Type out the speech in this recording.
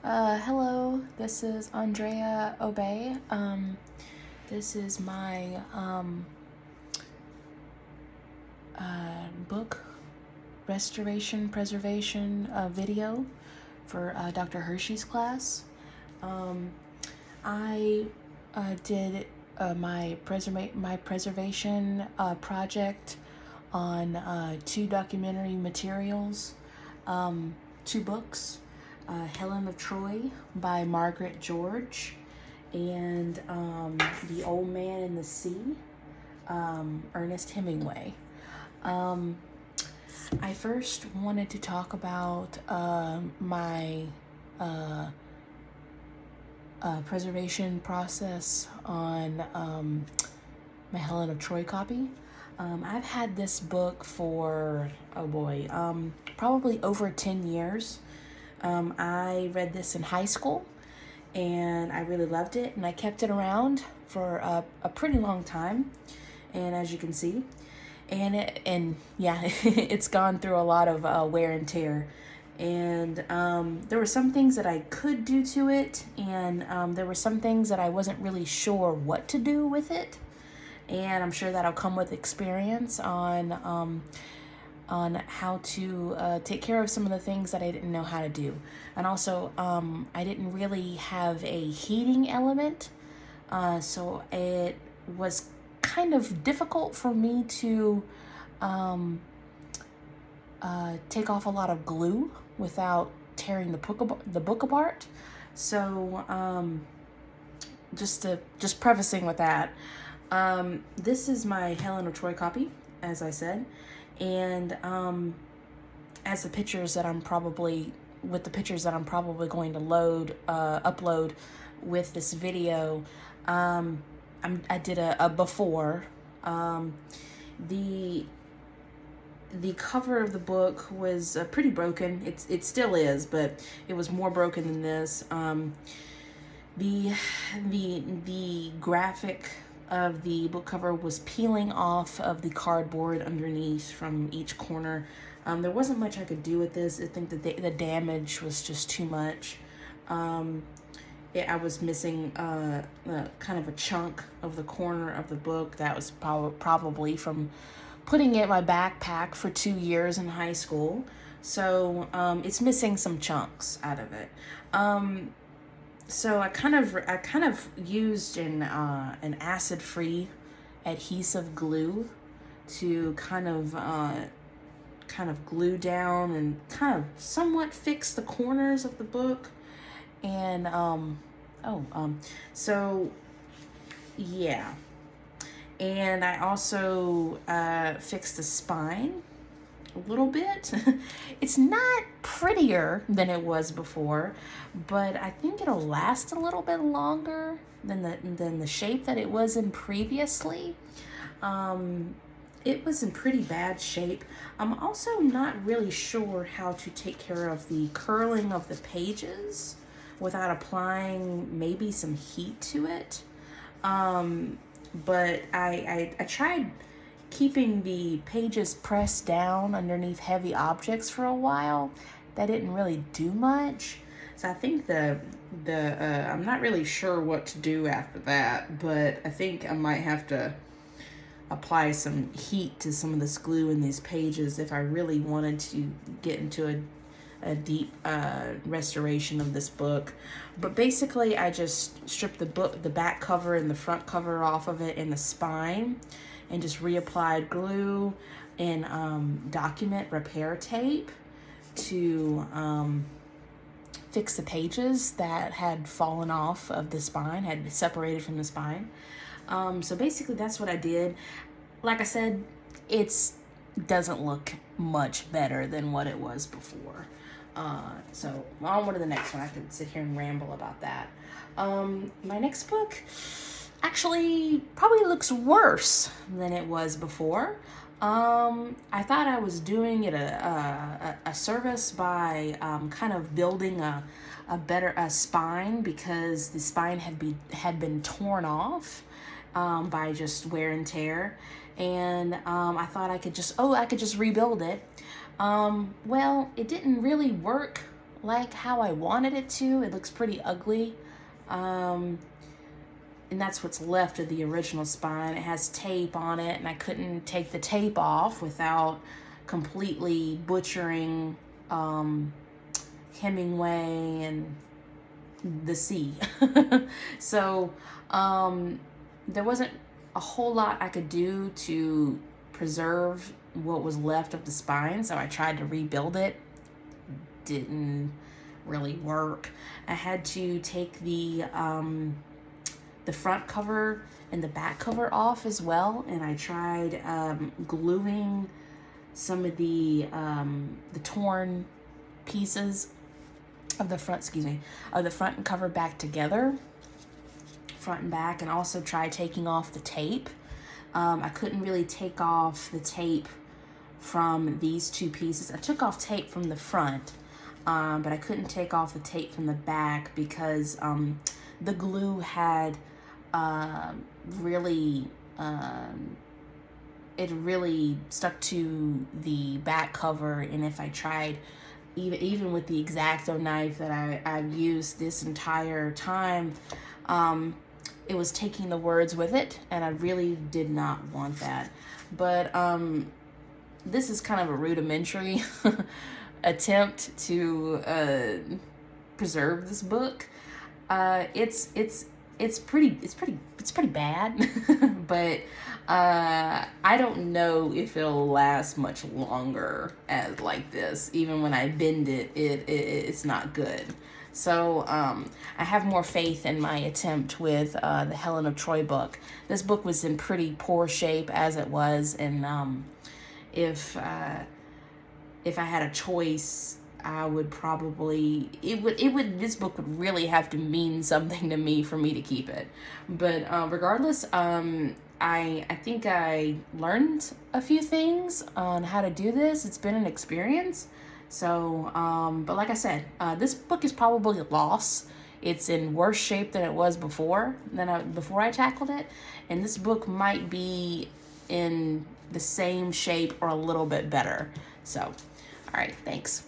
Hello, this is Andrea Obey. This is my book restoration preservation video for Dr. Hershey's class. I did my preservation project on two documentary materials, two books. Helen of Troy by Margaret George, and The Old Man and the Sea, Ernest Hemingway. I first wanted to talk about my preservation process on my Helen of Troy copy. I've had this book for, probably over 10 years. I read this in high school and I really loved it, and I kept it around for a pretty long time, and as you can see, it's gone through a lot of wear and tear, and there were some things that I could do to it, and there were some things that I wasn't really sure what to do with it, and I'm sure that'll come with experience on how to take care of some of the things that I didn't know how to do. And also, I didn't really have a heating element, so it was kind of difficult for me to take off a lot of glue without tearing the book apart. So just prefacing with that, this is my Helen of Troy copy, as I said. And as the pictures that I'm probably going to upload with this video, I did a before. The cover of the book was pretty broken. It still is, but it was more broken than this. The graphic of the book cover was peeling off of the cardboard underneath from each corner. There wasn't much I could do with this. I think that the damage was just too much. I was missing kind of a chunk of the corner of the book that was probably from putting it in my backpack for 2 years in high school. So it's missing some chunks out of it. So I kind of used an acid-free adhesive glue to kind of glue down and kind of somewhat fix the corners of the book. And so yeah. And I also fixed the spine a little bit. It's not prettier than it was before, but I think it'll last a little bit longer than the shape that it was in previously. It was in pretty bad shape. I'm also not really sure how to take care of the curling of the pages without applying maybe some heat to it. But I tried keeping the pages pressed down underneath heavy objects for a while. That didn't really do much. So I think I'm not really sure what to do after that, but I think I might have to apply some heat to some of this glue in these pages if I really wanted to get into a deep restoration of this book. But basically I just stripped the back cover and the front cover off of it and the spine, and just reapplied glue and document repair tape to fix the pages that had fallen off of the spine, had separated from the spine. So basically that's what I did. Like I said, it doesn't look much better than what it was before. So on to the next one. I could sit here and ramble about that. My next book actually probably looks worse than it was before. I thought I was doing it a service by kind of building a better spine, because the spine had been torn off by just wear and tear, and I thought I could just rebuild it. Well, it didn't really work like how I wanted it to. It looks pretty ugly. And that's what's left of the original spine. It has tape on it, and I couldn't take the tape off without completely butchering Hemingway and the sea. So there wasn't a whole lot I could do to preserve what was left of the spine, so I tried to rebuild it. Didn't really work. I had to take the front cover and the back cover off as well, and I tried gluing some of the torn pieces of the front, of the front and cover back together, front and back, and also try taking off the tape. I couldn't really take off the tape from these two pieces. I took off tape from the front, but I couldn't take off the tape from the back because the glue had it really stuck to the back cover, and if I tried, even with the X-Acto knife that I've used this entire time, it was taking the words with it, and I really did not want that. But this is kind of a rudimentary attempt to preserve this book. It's pretty bad, but I don't know if it'll last much longer as like this. Even when I bend it, it's not good. So I have more faith in my attempt with the Helen of Troy book. This book was in pretty poor shape as it was, and if I had a choice, I would probably, this book would really have to mean something to me for me to keep it. But regardless, I think I learned a few things on how to do this. It's been an experience. So, but like I said, this book is probably a loss. It's in worse shape than it was before I tackled it. And this book might be in the same shape or a little bit better. So, all right, thanks.